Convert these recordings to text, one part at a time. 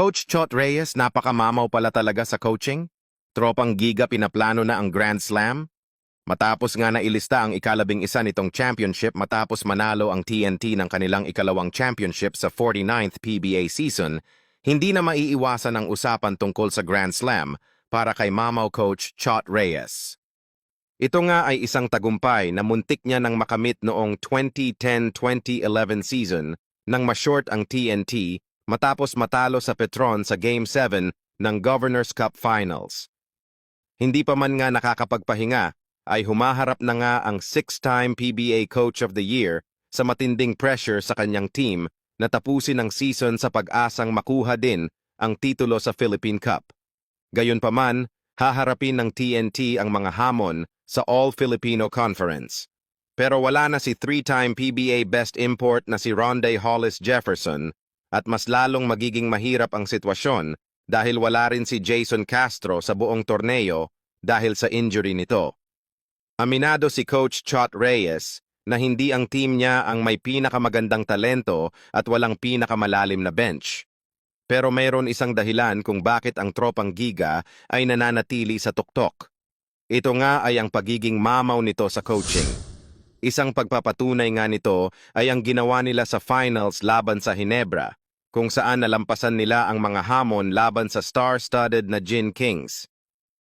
Coach Chot Reyes, napakamamaw pala talaga sa coaching. Tropang Giga pinaplano na ang Grand Slam. Matapos nga nailista ang ika-11 nitong championship matapos manalo ang TNT ng kanilang ikalawang championship sa 49th PBA season, hindi na maiiwasan ang usapan tungkol sa Grand Slam para kay Mamaw Coach Chot Reyes. Ito nga ay isang tagumpay na muntik niya nang makamit noong 2010-2011 season nang ma-short ang TNT matapos matalo sa Petron sa Game 7 ng Governor's Cup Finals. Hindi pa man nga nakakapagpahinga, ay humaharap na nga ang 6-time PBA Coach of the Year sa matinding pressure sa kanyang team na tapusin ang season sa pag-asang makuha din ang titulo sa Philippine Cup. Gayunpaman, haharapin ng TNT ang mga hamon sa All-Filipino Conference. Pero wala na si 3-time PBA Best Import na si Ronday Hollis Jefferson at mas lalong magiging mahirap ang sitwasyon dahil wala rin si Jason Castro sa buong torneo dahil sa injury nito. Aminado si Coach Chot Reyes na hindi ang team niya ang may pinakamagandang talento at walang pinakamalalim na bench. Pero mayroon isang dahilan kung bakit ang tropang Giga ay nananatili sa tuktok. Ito nga ay ang pagiging mamaw nito sa coaching. Isang pagpapatunay nga nito ay ang ginawa nila sa finals laban sa Ginebra, kung saan nalampasan nila ang mga hamon laban sa star-studded na Gin Kings.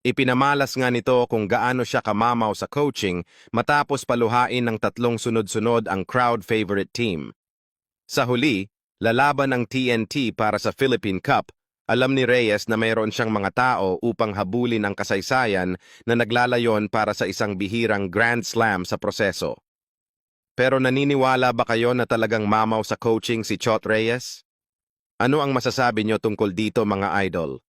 Ipinamalas nga nito kung gaano siya kamamaw sa coaching matapos paluhain ng 3 sunod-sunod ang crowd favorite team. Sa huli, lalaban ang TNT para sa Philippine Cup. Alam ni Reyes na mayroon siyang mga tao upang habulin ang kasaysayan na naglalayon para sa isang bihirang Grand Slam sa proseso. Pero naniniwala ba kayo na talagang mamaw sa coaching si Chot Reyes? Ano ang masasabi niyo tungkol dito, mga idol?